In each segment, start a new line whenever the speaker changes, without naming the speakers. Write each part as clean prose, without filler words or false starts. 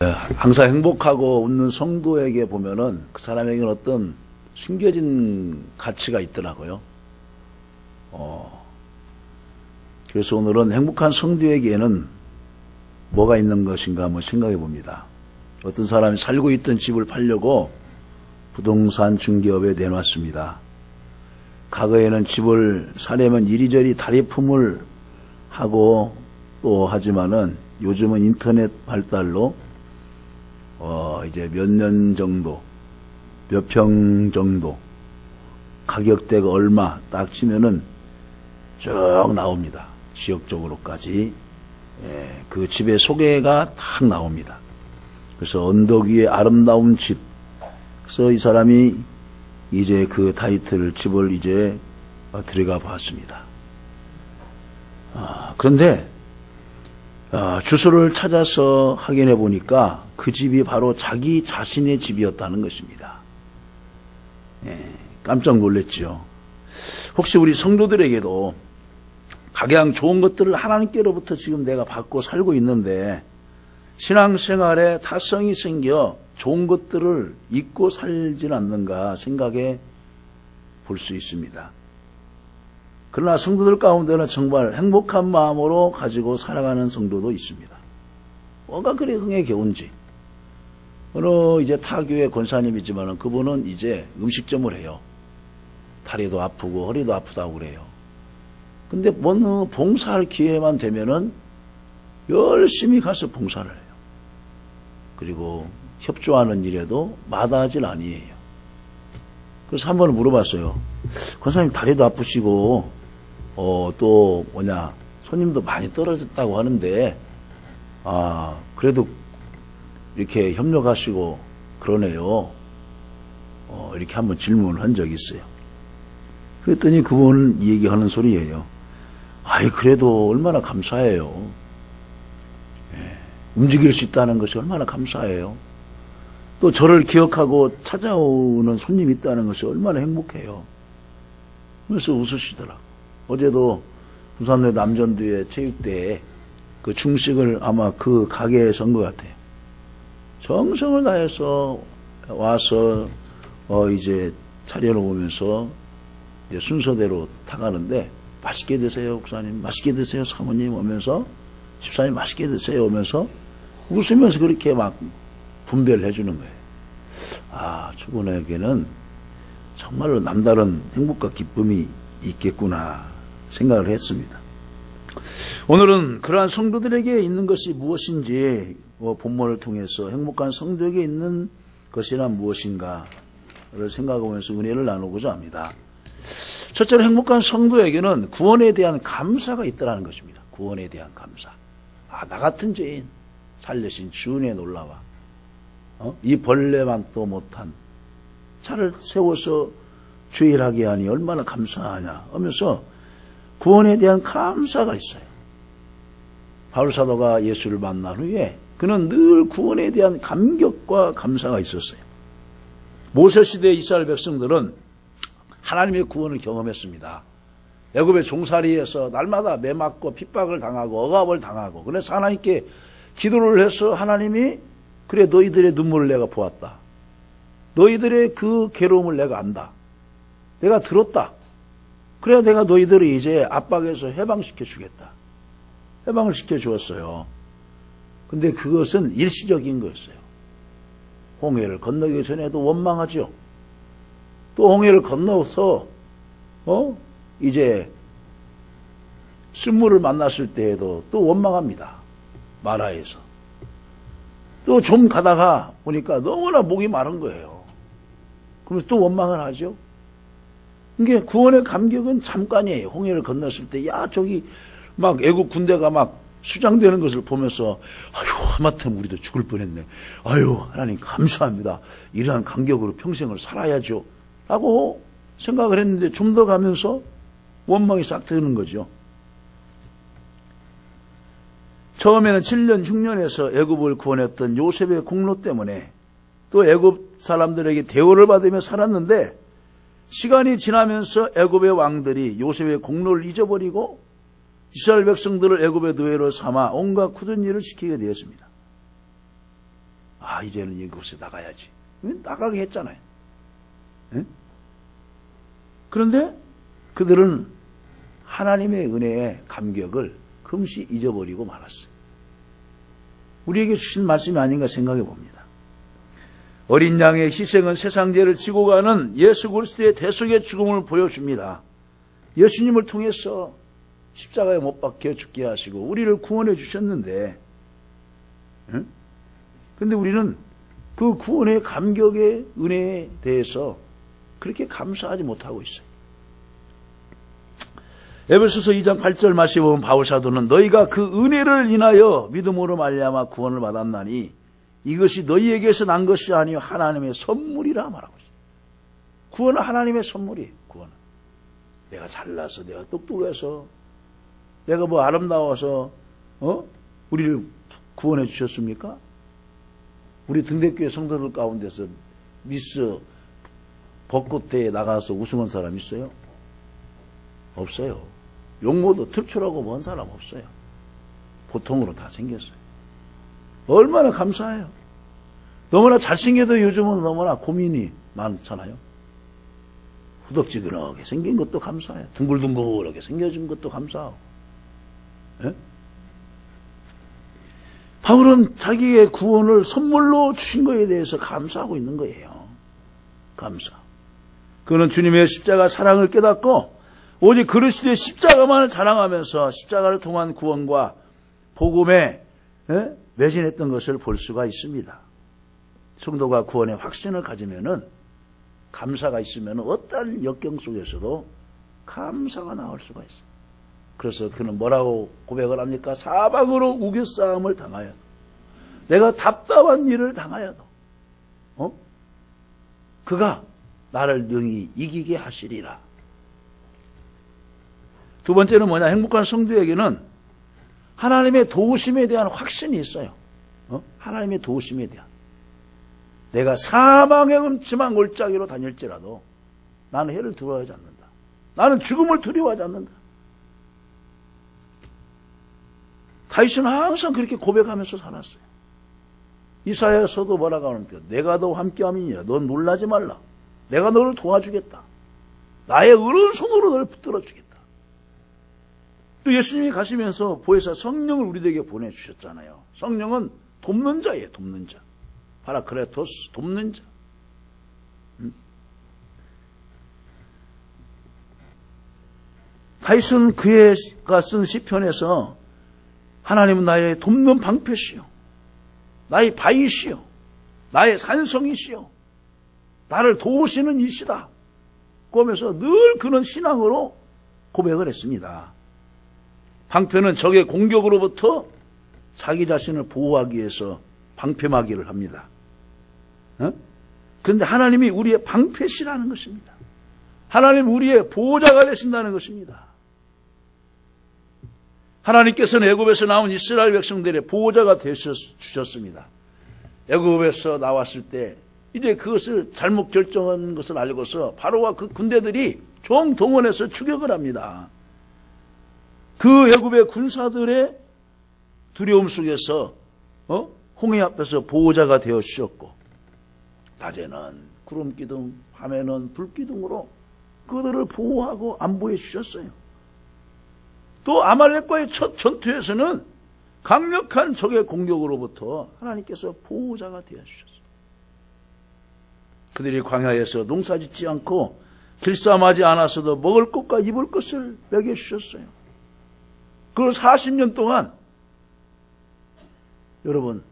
항상 행복하고 웃는 성도에게 보면은 그 사람에게는 어떤 숨겨진 가치가 있더라고요. 그래서 오늘은 행복한 성도에게는 뭐가 있는 것인가 한번 생각해 봅니다. 어떤 사람이 살고 있던 집을 팔려고 부동산 중개업에 내놨습니다. 과거에는 집을 사려면 이리저리 다리품을 하고 또 하지만은 요즘은 인터넷 발달로 이제 몇 년 정도, 몇 평 정도, 가격대가 얼마 딱 치면은 쭉 나옵니다. 지역적으로까지. 그 집의 소개가 딱 나옵니다. 그래서 언덕 위에 아름다운 집. 그래서 이 사람이 이제 그 타이틀 집을 이제 들어가 봤습니다. 그런데 주소를 찾아서 확인해 보니까 그 집이 바로 자기 자신의 집이었다는 것입니다. 깜짝 놀랐죠. 혹시 우리 성도들에게도 각양 좋은 것들을 하나님께로부터 지금 내가 받고 살고 있는데 신앙생활에 타성이 생겨 좋은 것들을 잊고 살진 않는가 생각해 볼 수 있습니다. 그러나 성도들 가운데는 정말 행복한 마음으로 가지고 살아가는 성도도 있습니다. 뭐가 그리 흥에 겨운지. 어느 이제 타교회 권사님이지만 그분은 이제 음식점을 해요. 다리도 아프고 허리도 아프다고 그래요. 근데 어느 봉사할 기회만 되면은 열심히 가서 봉사를 해요. 그리고 협조하는 일에도 마다하질 아니에요. 그래서 한 번 물어봤어요. 권사님 다리도 아프시고 또 손님도 많이 떨어졌다고 하는데 그래도 이렇게 협력하시고 그러네요. 이렇게 한번 질문을 한 적이 있어요. 그랬더니 그분 얘기하는 소리예요. 그래도 얼마나 감사해요. 움직일 수 있다는 것이 얼마나 감사해요. 또 저를 기억하고 찾아오는 손님이 있다는 것이 얼마나 행복해요. 그래서 웃으시더라고. 어제도 부산대 남전도의 체육대회 그 중식을 아마 그 가게에서 한 것 같아요. 정성을 다해서 와서 이제 차려놓으면서 이제 순서대로 타가는데 맛있게 드세요, 목사님. 맛있게 드세요, 사모님. 오면서 집사님 맛있게 드세요. 오면서 웃으면서 그렇게 막 분배를 해주는 거예요. 저분에게는 정말로 남다른 행복과 기쁨이 있겠구나 생각을 했습니다. 오늘은 그러한 성도들에게 있는 것이 무엇인지 본문을 통해서 행복한 성도에게 있는 것이란 무엇인가를 생각하면서 은혜를 나누고자 합니다. 첫째로 행복한 성도에게는 구원에 대한 감사가 있다는 것입니다. 구원에 대한 감사. 나 같은 죄인 살려신 주은혜 놀라와 이 벌레만도 못한 차를 세워서 주일하게 하니 얼마나 감사하냐 하면서 구원에 대한 감사가 있어요. 바울 사도가 예수를 만난 후에 그는 늘 구원에 대한 감격과 감사가 있었어요. 모세 시대 이스라엘 백성들은 하나님의 구원을 경험했습니다. 애굽의 종살이에서 날마다 매맞고 핍박을 당하고 억압을 당하고 그래서 하나님께 기도를 해서 하나님이 그래 너희들의 눈물을 내가 보았다. 너희들의 그 괴로움을 내가 안다. 내가 들었다. 그래야 내가 너희들을 이제 압박에서 해방시켜 주겠다. 해방을 시켜 주었어요. 근데 그것은 일시적인 거였어요. 홍해를 건너기 전에도 원망하죠. 또 홍해를 건너서 이제 쓴물을 만났을 때에도 또 원망합니다. 마라에서. 또 좀 가다가 보니까 너무나 목이 마른 거예요. 그러면서 또 원망을 하죠. 이게 구원의 감격은 잠깐이에요. 홍해를 건넜을 때 저기 막 애국 군대가 막 수장되는 것을 보면서 하마터면 우리도 죽을 뻔했네. 하나님 감사합니다. 이러한 감격으로 평생을 살아야죠. 라고 생각을 했는데 좀 더 가면서 원망이 싹 드는 거죠. 처음에는 7년 6년에서 애굽을 구원했던 요셉의 공로 때문에 또 애굽 사람들에게 대우를 받으며 살았는데 시간이 지나면서 애굽의 왕들이 요셉의 공로를 잊어버리고 이스라엘 백성들을 애굽의 노예로 삼아 온갖 굳은 일을 시키게 되었습니다. 아, 이제는 이곳에 나가야지. 나가게 했잖아요. 예? 그런데 그들은 하나님의 은혜의 감격을 금시 잊어버리고 말았어요. 우리에게 주신 말씀이 아닌가 생각해 봅니다. 어린 양의 희생은 세상 죄를 지고 가는 예수 그리스도의 대속의 죽음을 보여줍니다. 예수님을 통해서 십자가에 못 박혀 죽게 하시고 우리를 구원해 주셨는데, 그런데 우리는 그 구원의 감격의 은혜에 대해서 그렇게 감사하지 못하고 있어요. 에베소서 2장 8절 말씀에 보면 바울 사도는 너희가 그 은혜를 인하여 믿음으로 말미암아 구원을 받았나니 이것이 너희에게서 난 것이 아니요 하나님의 선물이라 말하고 있어요. 구원은 하나님의 선물이에요. 구원은 내가 잘나서, 내가 똑똑해서, 내가 뭐 아름다워서 우리를 구원해 주셨습니까? 우리 등대교회 성도들 가운데서 미스 벚꽃대에 나가서 우승한 사람 있어요? 없어요. 용모도 특출하고 먼 사람 없어요. 보통으로 다 생겼어요. 얼마나 감사해요. 너무나 잘생겨도 요즘은 너무나 고민이 많잖아요. 후덕지근하게 생긴 것도 감사해요. 둥글둥글하게 생겨진 것도 감사하고. 예? 바울은 자기의 구원을 선물로 주신 것에 대해서 감사하고 있는 거예요. 감사. 그는 주님의 십자가 사랑을 깨닫고 오직 그리스도의 십자가만을 자랑하면서 십자가를 통한 구원과 복음에 매진했던 것을 볼 수가 있습니다. 성도가 구원의 확신을 가지면은, 감사가 있으면 어떤 역경 속에서도 감사가 나올 수가 있어요. 그래서 그는 뭐라고 고백을 합니까? 사방으로 우겨싸움을 당하여도, 내가 답답한 일을 당하여도 그가 나를 능히 이기게 하시리라. 두 번째는 뭐냐? 행복한 성도에게는 하나님의 도우심에 대한 확신이 있어요. 하나님의 도우심에 대한. 내가 사망의 음침한 골짜기로 다닐지라도 나는 해를 두려워하지 않는다. 나는 죽음을 두려워하지 않는다. 다윗은 항상 그렇게 고백하면서 살았어요. 이사야서도 뭐라고 하는데, 내가 너 함께함이니라. 넌 놀라지 말라. 내가 너를 도와주겠다. 나의 오른손으로 너를 붙들어 주겠다. 또 예수님이 가시면서 보혜사 성령을 우리에게 보내주셨잖아요. 성령은 돕는 자예요. 돕는 자. 파라크레토스, 돕는 자. 다윗은 그가 쓴 시편에서 하나님은 나의 돕는 방패시요, 나의 바위시요, 나의 산성이시요, 나를 도우시는 이시다. 그러면서 늘 그런 신앙으로 고백을 했습니다. 방패는 적의 공격으로부터 자기 자신을 보호하기 위해서 방패막이를 합니다. 그런데 하나님이 우리의 방패시라는 것입니다. 하나님 우리의 보호자가 되신다는 것입니다. 하나님께서는 애굽에서 나온 이스라엘 백성들의 보호자가 되셨습니다. 애굽에서 나왔을 때 이제 그것을 잘못 결정한 것을 알고서 바로와 그 군대들이 총동원해서 추격을 합니다. 그 애굽의 군사들의 두려움 속에서 홍해 앞에서 보호자가 되어 주셨고, 낮에는 구름기둥, 밤에는 불기둥으로 그들을 보호하고 안보해 주셨어요. 또 아말렉과의 첫 전투에서는 강력한 적의 공격으로부터 하나님께서 보호자가 되어 주셨어요. 그들이 광야에서 농사짓지 않고 길쌈하지 않았어도 먹을 것과 입을 것을 먹여주셨어요. 그걸 40년 동안 여러분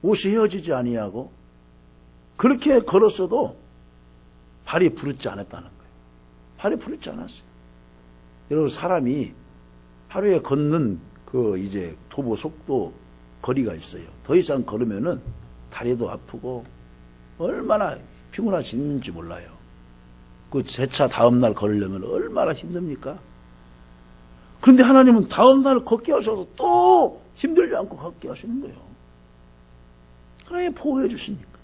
옷이 헤어지지 아니하고 그렇게 걸었어도 발이 부르지 않았다는 거예요. 발이 부르지 않았어요. 여러분 사람이 하루에 걷는 그 이제 도보 속도 거리가 있어요. 더 이상 걸으면은 다리도 아프고 얼마나 피곤하시는지 몰라요. 그 제차 다음날 걸으려면 얼마나 힘듭니까? 그런데 하나님은 다음날 걷게 하셔서 또 힘들지 않고 걷게 하시는 거예요. 하나님 보호해 주시니까.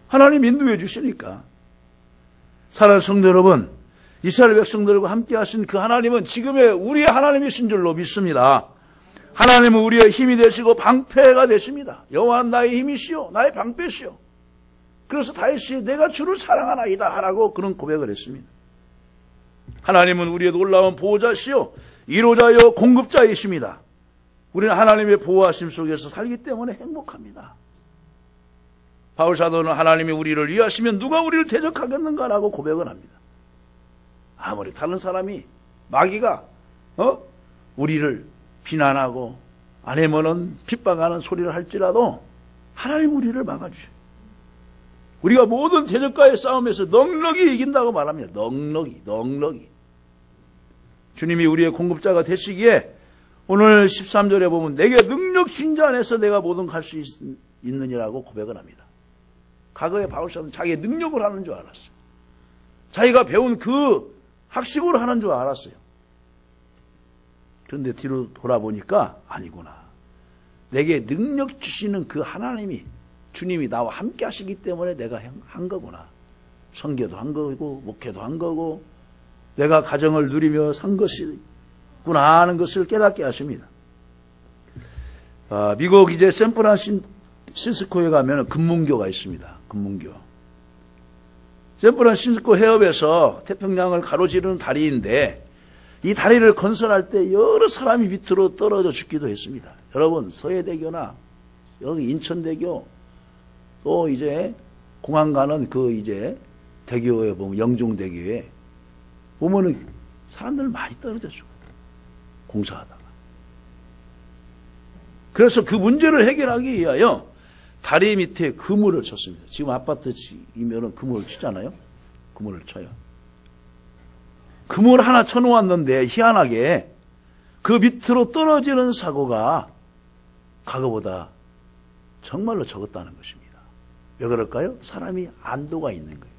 하나님 인도해 주시니까. 사랑하는 성도 여러분, 이스라엘 백성들과 함께 하신 그 하나님은 지금의 우리의 하나님이신 줄로 믿습니다. 하나님은 우리의 힘이 되시고 방패가 되십니다. 여호와는 나의 힘이시요 나의 방패시요. 그래서 다윗이 내가 주를 사랑하나이다 하라고 그런 고백을 했습니다. 하나님은 우리의 놀라운 보호자시요 이로자여 공급자이십니다. 우리는 하나님의 보호하심 속에서 살기 때문에 행복합니다. 바울 사도는 하나님이 우리를 위하시면 누가 우리를 대적하겠는가라고 고백을 합니다. 아무리 다른 사람이 마귀가 우리를 비난하고 아니면은 핍박하는 소리를 할지라도 하나님 우리를 막아주셔요. 우리가 모든 대적과의 싸움에서 넉넉히 이긴다고 말합니다. 넉넉히. 주님이 우리의 공급자가 되시기에 오늘 13절에 보면 내게 능력 주신 자 안에서 내가 뭐든 할 수 있느니라고 고백을 합니다. 과거에 바울사는 자기의 능력을 하는 줄 알았어요. 자기가 배운 그 학식으로 하는 줄 알았어요. 그런데 뒤로 돌아보니까 아니구나. 내게 능력 주시는 그 하나님이 주님이 나와 함께 하시기 때문에 내가 한 거구나. 선교도 한 거고 목회도 한 거고 내가 가정을 누리며 산 것이구나 하는 것을 깨닫게 하십니다. 미국 이제 샌프란시스코에 가면 금문교가 있습니다. 금문교. 샌프란시스코 해협에서 태평양을 가로지르는 다리인데 이 다리를 건설할 때 여러 사람이 밑으로 떨어져 죽기도 했습니다. 여러분 서해대교나 여기 인천대교 또 이제 공항 가는 그 이제 대교에 보면 영종대교에 보면은 사람들 많이 떨어져 죽어요. 공사하다가. 그래서 그 문제를 해결하기 위하여 다리 밑에 그물을 쳤습니다. 지금 아파트이면은 그물을 치잖아요. 그물을 쳐요. 그물 하나 쳐놓았는데 희한하게 그 밑으로 떨어지는 사고가 과거보다 정말로 적었다는 것입니다. 왜 그럴까요? 사람이 안도가 있는 거예요.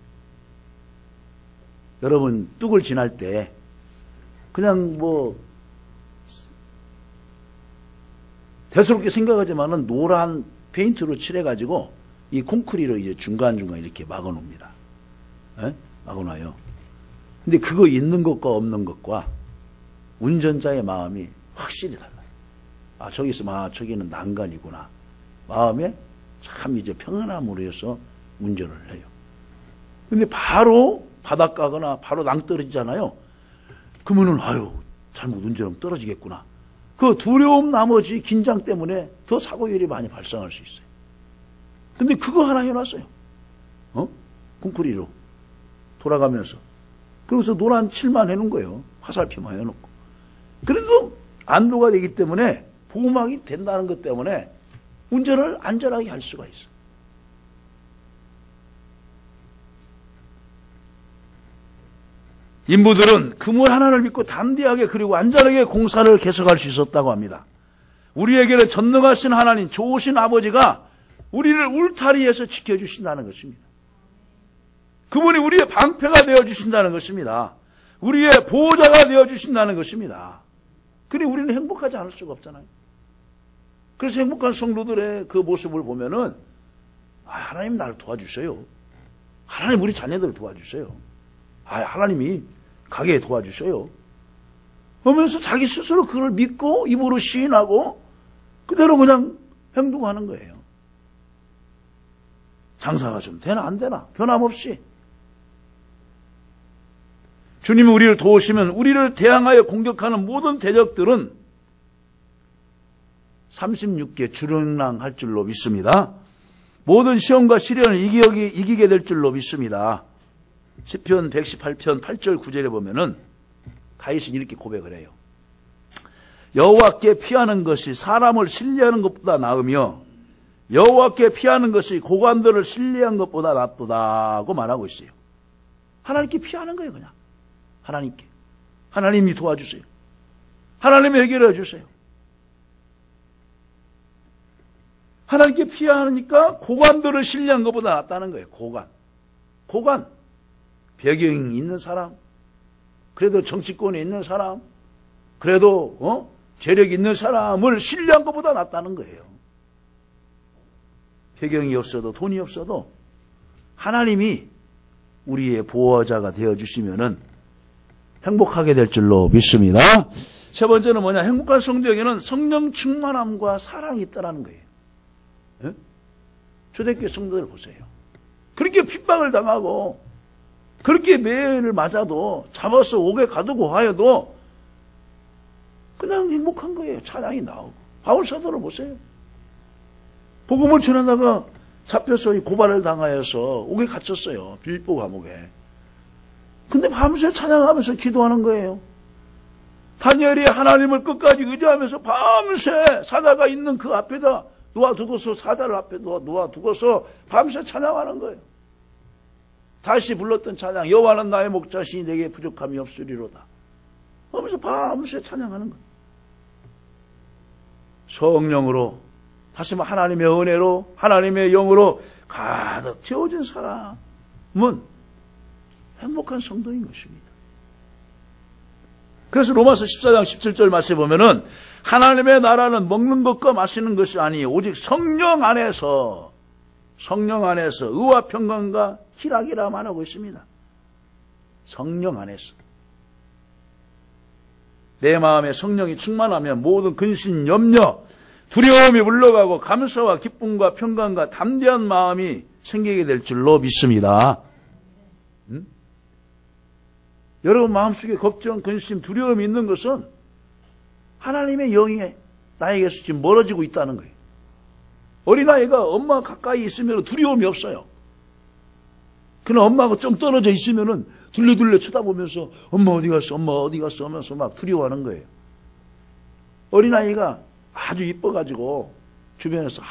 여러분 뚝을 지날 때 그냥 대수롭게 생각하지만은 노란 페인트로 칠해가지고 이 콘크리로 이제 중간중간 이렇게 막아놓습니다. 막아놔요. 근데 그거 있는 것과 없는 것과 운전자의 마음이 확실히 달라요. 저기 있으면 저기는 난간이구나. 마음에 참 이제 평안함으로 해서 운전을 해요. 근데 바로 바닷가거나 바로 낭떠러지잖아요. 그러면은 잘못 운전하면 떨어지겠구나. 그 두려움 나머지 긴장 때문에 더 사고율이 많이 발생할 수 있어요. 근데 그거 하나 해놨어요. 콘크리로 돌아가면서. 그러면서 노란 칠만 해놓은 거예요. 화살표만 해놓고. 그래도 안도가 되기 때문에 보호막이 된다는 것 때문에 운전을 안전하게 할 수가 있어요. 인부들은 그물 하나를 믿고 담대하게 그리고 안전하게 공사를 계속할 수 있었다고 합니다. 우리에게는 전능하신 하나님, 좋으신 아버지가 우리를 울타리에서 지켜주신다는 것입니다. 그분이 우리의 방패가 되어주신다는 것입니다. 우리의 보호자가 되어주신다는 것입니다. 그러니 우리는 행복하지 않을 수가 없잖아요. 그래서 행복한 성도들의 그 모습을 보면은 하나님 나를 도와주셔요. 하나님 우리 자녀들을 도와주셔요. 하나님이 가게 도와주셔요. 그러면서 자기 스스로 그걸 믿고 입으로 시인하고 그대로 그냥 행동하는 거예요. 장사가 좀 되나 안 되나 변함없이. 주님이 우리를 도우시면 우리를 대항하여 공격하는 모든 대적들은 36개 주력랑할 줄로 믿습니다. 모든 시험과 시련을 이기게 될 줄로 믿습니다. 시편 118편 8절 9절에 보면은 다윗은 이렇게 고백을 해요. 여호와께 피하는 것이 사람을 신뢰하는 것보다 나으며 여호와께 피하는 것이 고관들을 신뢰한 것보다 낫도다고 말하고 있어요. 하나님께 피하는 거예요. 그냥 하나님께. 하나님이 도와주세요. 하나님이 해결해 주세요. 하나님께 피하니까 고관들을 신뢰한 것보다 낫다는 거예요. 고관. 배경이 있는 사람, 그래도 정치권에 있는 사람, 그래도 재력이 있는 사람을 신뢰한 것보다 낫다는 거예요. 배경이 없어도 돈이 없어도 하나님이 우리의 보호자가 되어주시면은 행복하게 될 줄로 믿습니다. 세 번째는 뭐냐? 행복한 성도에게는 성령 충만함과 사랑이 있다는 거예요. 예? 초대교회 성도들 보세요. 그렇게 핍박을 당하고 그렇게 매를 맞아도 잡아서 옥에 가두고 하여도 그냥 행복한 거예요. 찬양이 나오고. 바울 사도를 보세요. 복음을 전하다가 잡혀서 고발을 당하여서 옥에 갇혔어요. 빌립보 감옥에. 근데 밤새 찬양하면서 기도하는 거예요. 다니엘이 하나님을 끝까지 의지하면서 밤새 사자가 있는 그 앞에다 놓아두고서 사자를 앞에 놓아두고서 밤새 찬양하는 거예요. 다시 불렀던 찬양, 여호와는 나의 목자시니 내게 부족함이 없으리로다 하면서 밤새 찬양하는 거예요. 성령으로, 다시 말해 하나님의 은혜로, 하나님의 영으로 가득 채워진 사람은 행복한 성도인 것입니다. 그래서 로마서 14장 17절 말씀에 보면은 하나님의 나라는 먹는 것과 마시는 것이 아니요 오직 성령 안에서 의와 평강과 희락이라 말하고 있습니다. 성령 안에서. 내 마음에 성령이 충만하면 모든 근심, 염려, 두려움이 물러가고 감사와 기쁨과 평강과 담대한 마음이 생기게 될 줄로 믿습니다. 여러분 마음속에 걱정, 근심, 두려움이 있는 것은 하나님의 영이 나에게서 지금 멀어지고 있다는 거예요. 어린아이가 엄마 가까이 있으면 두려움이 없어요. 그러나 엄마가 좀 떨어져 있으면은 둘레둘레 쳐다보면서 엄마 어디 갔어? 엄마 어디 갔어? 하면서 막 두려워하는 거예요. 어린아이가 아주 이뻐가지고 주변에서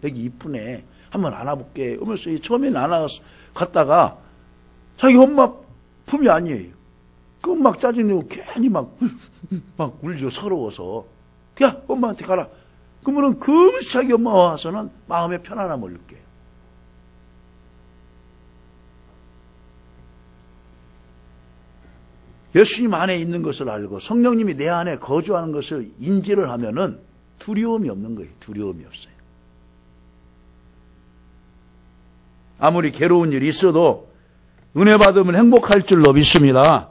여기 이쁘네. 한번 안아볼게. 하면서 처음에는 안아갔다가 자기 엄마 품이 아니에요. 그럼 막 짜증내고 괜히 막 울죠. 서러워서. 야, 엄마한테 가라. 그러면은 금세 자기 엄마와 와서는 마음의 편안함을 느껴요. 예수님 안에 있는 것을 알고 성령님이 내 안에 거주하는 것을 인지를 하면은 두려움이 없는 거예요. 두려움이 없어요. 아무리 괴로운 일이 있어도 은혜 받으면 행복할 줄로 믿습니다.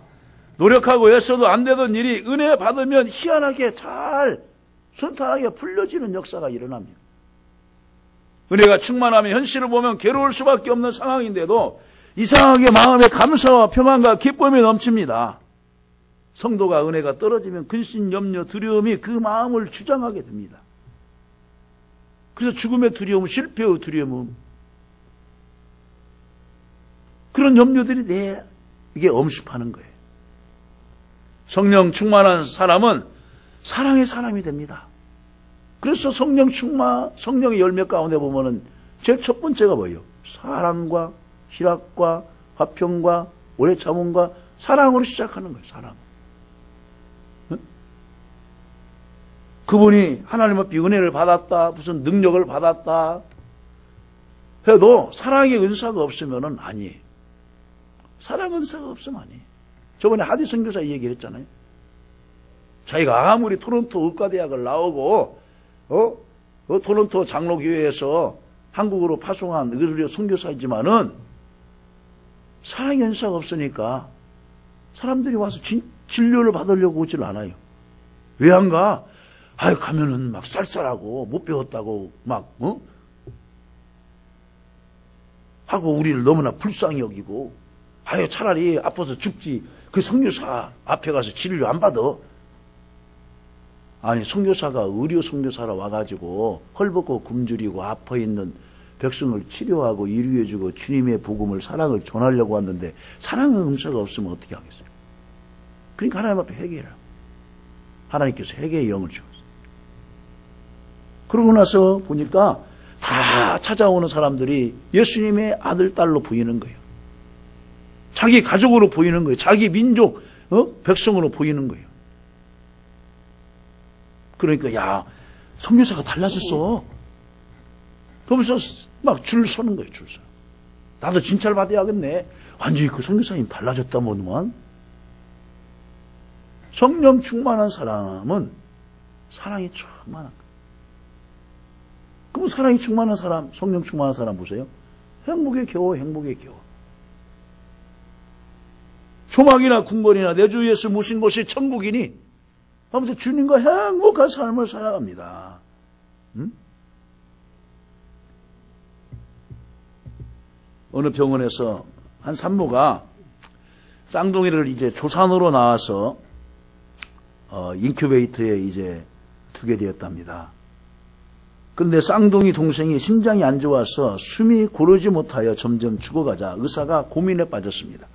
노력하고 애써도 안 되던 일이 은혜 받으면 희한하게 잘 순탄하게 풀려지는 역사가 일어납니다. 은혜가 충만하면 현실을 보면 괴로울 수밖에 없는 상황인데도 이상하게 마음에 감사와 평안과 기쁨이 넘칩니다. 성도가 은혜가 떨어지면 근심, 염려, 두려움이 그 마음을 주장하게 됩니다. 그래서 죽음의 두려움, 실패의 두려움, 그런 염려들이 이게 엄습하는 거예요. 성령 충만한 사람은 사랑의 사람이 됩니다. 그래서 성령의 열매 가운데 보면은 제일 첫 번째가 뭐예요? 사랑과 희락과 화평과 오래 참음과 사랑으로 시작하는 거예요. 사랑. 응? 그분이 하나님 앞에 은혜를 받았다, 무슨 능력을 받았다 해도 사랑의 은사가 없으면은 아니에요. 사랑의 은사가 없으면 아니에요. 저번에 하디 선교사 얘기를 했잖아요. 자기가 아무리 토론토 의과대학을 나오고 토론토 장로교회에서 한국으로 파송한 의료 선교사이지만은 사랑의 은사가 없으니까 사람들이 와서 진료를 받으려고 오질 않아요. 왜 안 가? 가면은 막 쌀쌀하고 못 배웠다고 하고 우리를 너무나 불쌍히 여기고 차라리 아파서 죽지 그 선교사 앞에 가서 진료 안 받아. 아니 선교사가 의료 선교사라 와가지고 헐벗고 굶주리고 아파있는 백성을 치료하고 위로해주고 주님의 복음을 사랑을 전하려고 왔는데 사랑의 음사가 없으면 어떻게 하겠어요? 그러니까 하나님 앞에 회개해라. 하나님께서 회개의 영을 주었어요. 그러고 나서 보니까 다 찾아오는 사람들이 예수님의 아들, 딸로 보이는 거예요. 자기 가족으로 보이는 거예요. 자기 민족, 백성으로 보이는 거예요. 그러니까 선교사가 달라졌어. 그러면서 막 줄 서는 거예요. 줄 서. 나도 진찰 받아야겠네. 완전히 그 선교사님 달라졌다더만. 성령 충만한 사람은 사랑이 충만한 거예요. 그럼 사랑이 충만한 사람, 성령 충만한 사람 보세요. 행복에 겨워, 행복에 겨워. 조막이나 궁궐이나 내 주 예수 모신 곳이 천국이니 하면서 주님과 행복한 삶을 살아갑니다. 어느 병원에서 한 산모가 쌍둥이를 이제 조산으로 나와서 인큐베이터에 이제 두게 되었답니다. 그런데 쌍둥이 동생이 심장이 안 좋아서 숨이 고르지 못하여 점점 죽어가자 의사가 고민에 빠졌습니다.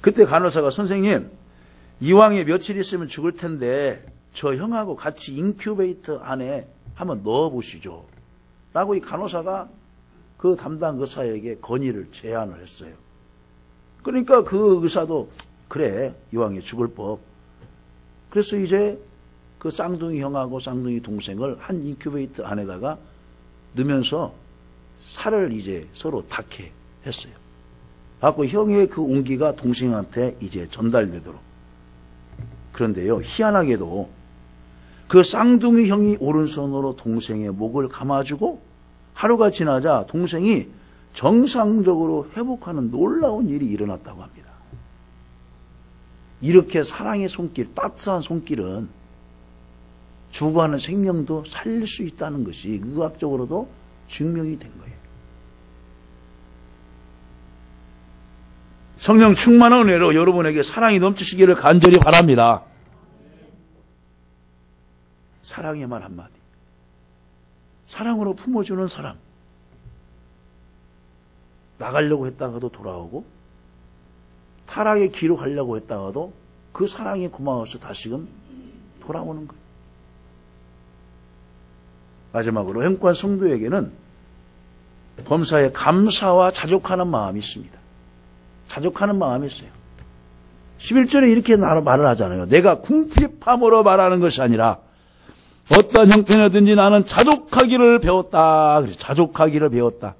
그때 간호사가 선생님, 이왕에 며칠 있으면 죽을 텐데 저 형하고 같이 인큐베이터 안에 한번 넣어보시죠. 라고 이 간호사가 그 담당 의사에게 건의를 제안을 했어요. 그러니까 그 의사도 그래, 이왕에 죽을 법. 그래서 이제 그 쌍둥이 형하고 쌍둥이 동생을 한 인큐베이터 안에다가 넣으면서 살을 이제 서로 닿게 했어요. 갖고 형의 그 온기가 동생한테 이제 전달되도록. 그런데요, 희한하게도 그 쌍둥이 형이 오른손으로 동생의 목을 감아주고 하루가 지나자 동생이 정상적으로 회복하는 놀라운 일이 일어났다고 합니다. 이렇게 사랑의 손길, 따뜻한 손길은 죽어가는 생명도 살릴 수 있다는 것이 의학적으로도 증명이 된 거예요. 성령 충만한 은혜로 여러분에게 사랑이 넘치시기를 간절히 바랍니다. 사랑의 말 한마디. 사랑으로 품어주는 사람. 나가려고 했다가도 돌아오고 타락의 길로 가려고 했다가도 그 사랑이 고마워서 다시금 돌아오는 거예요. 마지막으로 행복한 성도에게는 범사에 감사와 자족하는 마음이 있습니다. 자족하는 마음이 있어요. 11절에 이렇게 말을 하잖아요. 내가 궁핍함으로 말하는 것이 아니라 어떤 형편이든지 나는 자족하기를 배웠다. 자족하기를 배웠다.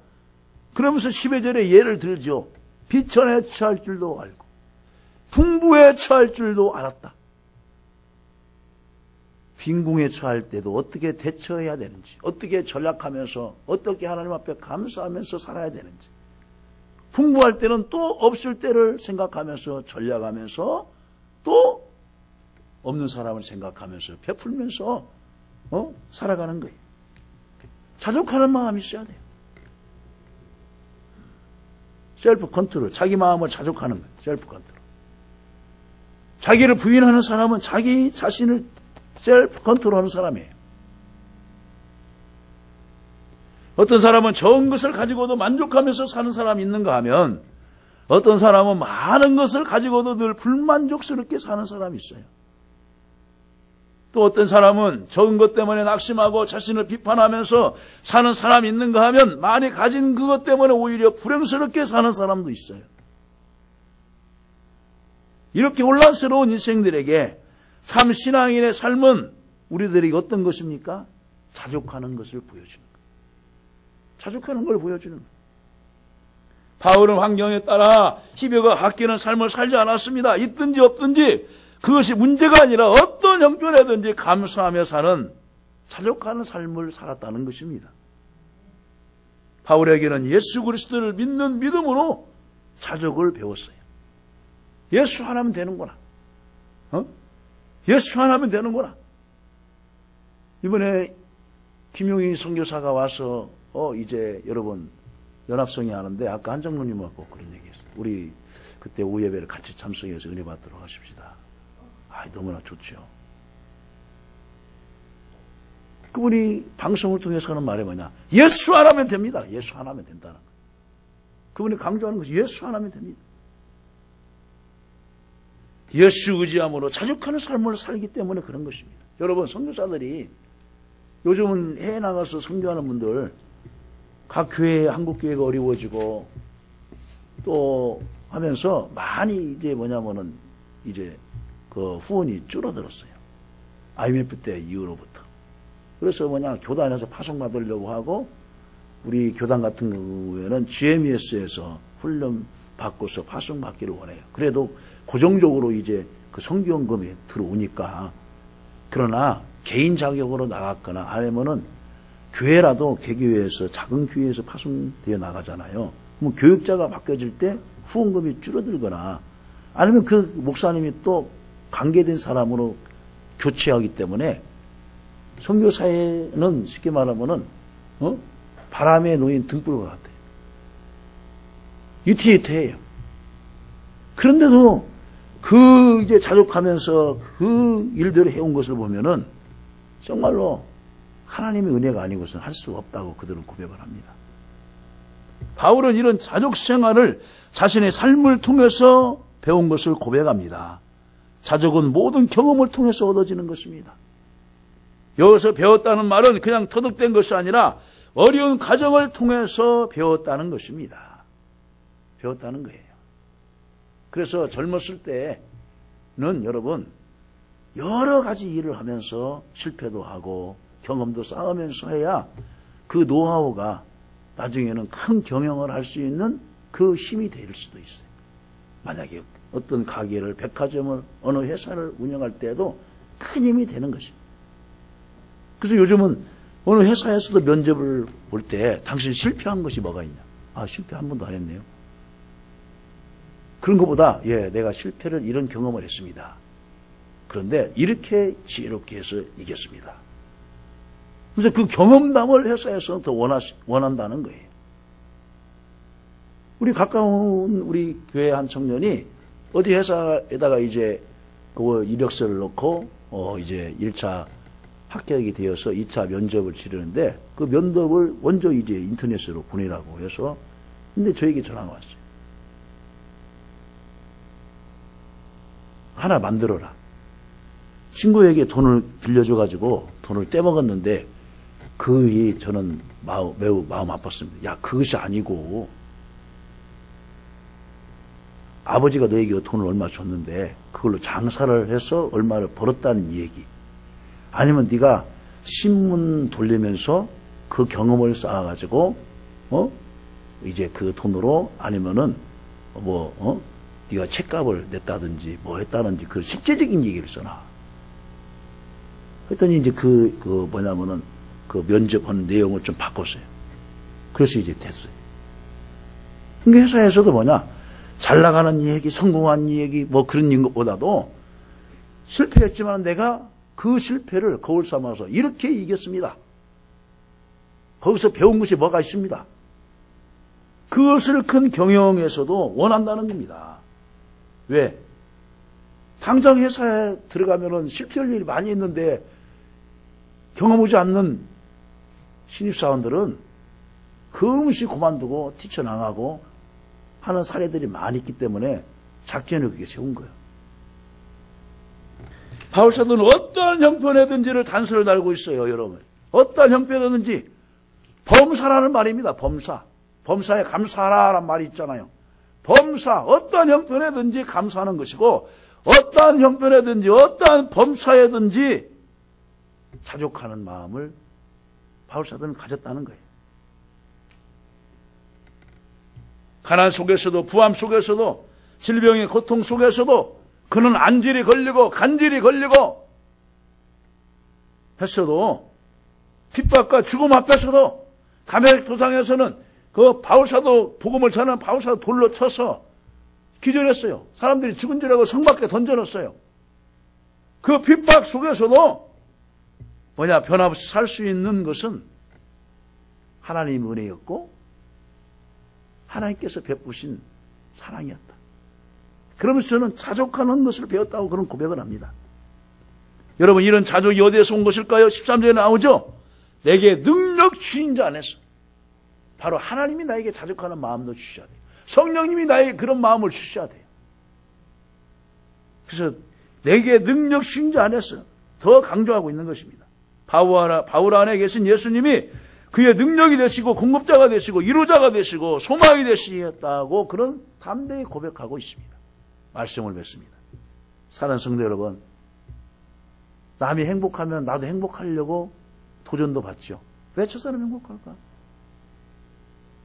그러면서 12절에 예를 들죠. 비천에 처할 줄도 알고 풍부에 처할 줄도 알았다. 빈궁에 처할 때도 어떻게 대처해야 되는지, 어떻게 전략하면서, 어떻게 하나님 앞에 감사하면서 살아야 되는지, 풍부할 때는 또 없을 때를 생각하면서 전략하면서 또 없는 사람을 생각하면서 베풀면서 살아가는 거예요. 자족하는 마음이 있어야 돼요. 셀프 컨트롤, 자기 마음을 자족하는 거예요. 셀프 컨트롤. 자기를 부인하는 사람은 자기 자신을 셀프 컨트롤하는 사람이에요. 어떤 사람은 적은 것을 가지고도 만족하면서 사는 사람이 있는가 하면 어떤 사람은 많은 것을 가지고도 늘 불만족스럽게 사는 사람이 있어요. 또 어떤 사람은 적은 것 때문에 낙심하고 자신을 비판하면서 사는 사람이 있는가 하면 많이 가진 그것 때문에 오히려 불행스럽게 사는 사람도 있어요. 이렇게 혼란스러운 인생들에게 참 신앙인의 삶은 우리들에게 어떤 것입니까? 자족하는 것을 보여주는 거예요. 자족하는 걸 보여주는 거예요. 바울은 환경에 따라 희비가 바뀌는 삶을 살지 않았습니다. 있든지 없든지 그것이 문제가 아니라 어떤 형편에든지 감사하며 사는 자족하는 삶을 살았다는 것입니다. 바울에게는 예수 그리스도를 믿는 믿음으로 자족을 배웠어요. 예수 하나면 되는구나. 예수 하나면 되는구나. 이번에 김용희 선교사가 와서 이제 여러분 연합성회 하는데 아까 한정로님하고 그런 얘기했어요. 우리 그때 오후 예배를 같이 참석해서 은혜 받도록 하십시다. 너무나 좋죠. 그분이 방송을 통해서 하는 말이 뭐냐? 예수 하나면 됩니다. 예수 하나면 된다는 거예요. 그분이 강조하는 것이 예수 하나면 됩니다. 예수 의지함으로 자족하는 삶을 살기 때문에 그런 것입니다. 여러분 선교사들이 요즘은 해외 나가서 선교하는 분들 각 교회, 한국 교회가 어려워지고 또 하면서 많이 이제 뭐냐면은 이제 그 후원이 줄어들었어요. IMF 때 이후로부터. 그래서 교단에서 파송받으려고 하고 우리 교단 같은 경우에는 GMES에서 훈련 받고서 파송받기를 원해요. 그래도 고정적으로 이제 그 선교원금이 들어오니까. 그러나 개인 자격으로 나갔거나 아니면은 교회라도 개교회에서 작은 교회에서 파송되어 나가잖아요. 그럼 교육자가 바뀌어질 때 후원금이 줄어들거나 아니면 그 목사님이 또 관계된 사람으로 교체하기 때문에 선교사회는 쉽게 말하면은 바람에 놓인 등불과 같아요. 유티유티해요. 그런데도 그 이제 자족하면서 그 일들을 해온 것을 보면은 정말로 하나님의 은혜가 아니고서는 할 수 없다고 그들은 고백을 합니다. 바울은 이런 자족 생활을 자신의 삶을 통해서 배운 것을 고백합니다. 자족은 모든 경험을 통해서 얻어지는 것입니다. 여기서 배웠다는 말은 그냥 터득된 것이 아니라 어려운 과정을 통해서 배웠다는 것입니다. 배웠다는 거예요. 그래서 젊었을 때는 여러분 여러 가지 일을 하면서 실패도 하고 경험도 쌓으면서 해야 그 노하우가 나중에는 큰 경영을 할 수 있는 그 힘이 될 수도 있어요. 만약에 어떤 가게를, 백화점을, 어느 회사를 운영할 때도 큰 힘이 되는 것입니다. 그래서 요즘은 어느 회사에서도 면접을 볼 때 당신 실패한 것이 뭐가 있냐? 아, 실패 한 번도 안 했네요. 그런 것보다 내가 실패를 이런 경험을 했습니다. 그런데 이렇게 지혜롭게 해서 이겼습니다. 그래서 그 경험담을 회사에서 더 원한다는 거예요. 우리 가까운 우리 교회 한 청년이 어디 회사에다가 이제 그 이력서를 넣고 이제 1차 합격이 되어서 2차 면접을 치르는데 그 면접을 먼저 이제 인터넷으로 보내라고 해서 근데 저에게 전화가 왔어요. 하나 만들어라. 친구에게 돈을 빌려줘가지고 돈을 떼먹었는데 그 일이 저는 매우 마음 아팠습니다. 야, 그것이 아니고 아버지가 너에게 돈을 얼마 줬는데 그걸로 장사를 해서 얼마를 벌었다는 얘기. 아니면 네가 신문 돌리면서 그 경험을 쌓아가지고 이제 그 돈으로 아니면은 네가 책값을 냈다든지 뭐 했다든지 그 실제적인 얘기를 써놔. 했더니 이제 뭐냐면은 그 면접하는 내용을 좀 바꿨어요. 그래서 이제 됐어요. 그러니까 회사에서도 잘 나가는 얘기, 성공한 얘기, 뭐 그런 것보다도 실패했지만 내가 그 실패를 거울 삼아서 이렇게 이겼습니다. 거기서 배운 것이 뭐가 있습니다. 그것을 큰 경영에서도 원한다는 겁니다. 왜? 당장 회사에 들어가면은 실패할 일이 많이 있는데 경험 오지 않는 신입사원들은 금시 그만두고 뛰쳐나가고 하는 사례들이 많이 있기 때문에 작전을 그렇게 세운 거예요. 바울사도는 어떠한 형편에든지를 단서를 달고 있어요, 여러분. 어떠한 형편에든지 범사라는 말입니다. 범사에 감사하라는 말이 있잖아요. 범사, 어떠한 형편에든지 감사하는 것이고 어떠한 형편에든지 어떠한 범사에든지 자족하는 마음을 바울사도는 가졌다는 거예요. 가난 속에서도 부함 속에서도 질병의 고통 속에서도 그는 안질이 걸리고 간질이 걸리고 했어도 핍박과 죽음 앞에서도 담메색 도상에서는 그 바울사도 복음을 전하는 바울사도 돌로 쳐서 기절했어요. 사람들이 죽은 줄 알고 성 밖에 던져놨어요. 그 핍박 속에서도 변함없이 살 수 있는 것은 하나님의 은혜였고 하나님께서 베푸신 사랑이었다. 그러면서 저는 자족하는 것을 배웠다고 그런 고백을 합니다. 여러분, 이런 자족이 어디에서 온 것일까요? 13절에 나오죠. 내게 능력 주신 자 안에서. 바로 하나님이 나에게 자족하는 마음도 주셔야 돼요. 성령님이 나에게 그런 마음을 주셔야 돼요. 그래서 내게 능력 주신 자 안에서 더 강조하고 있는 것입니다. 바울 안에 계신 예수님이 그의 능력이 되시고 공급자가 되시고 이루자가 되시고 소망이 되시겠다고 그런 담대히 고백하고 있습니다. 말씀을 뵙습니다. 사랑하는 성도 여러분, 남이 행복하면 나도 행복하려고 도전도 받죠. 왜 저 사람 행복할까?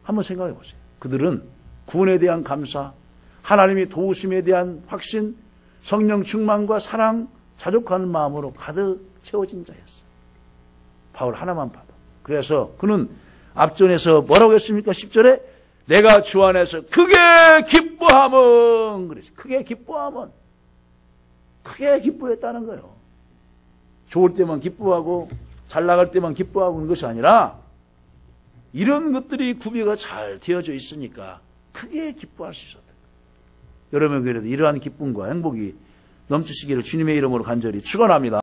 한번 생각해 보세요. 그들은 구원에 대한 감사, 하나님의 도우심에 대한 확신, 성령 충만과 사랑, 자족하는 마음으로 가득 채워진 자였어요. 바울 하나만 봐도. 그래서 그는 앞전에서 뭐라고 했습니까? 10절에 내가 주 안에서 크게 기뻐함은 그랬어요. 크게 기뻐했다는 거예요. 좋을 때만 기뻐하고 잘 나갈 때만 기뻐하고 있는 것이 아니라 이런 것들이 구비가 잘 되어져 있으니까 크게 기뻐할 수 있었다. 여러분, 그래도 이러한 기쁨과 행복이 넘치시기를 주님의 이름으로 간절히 축원합니다.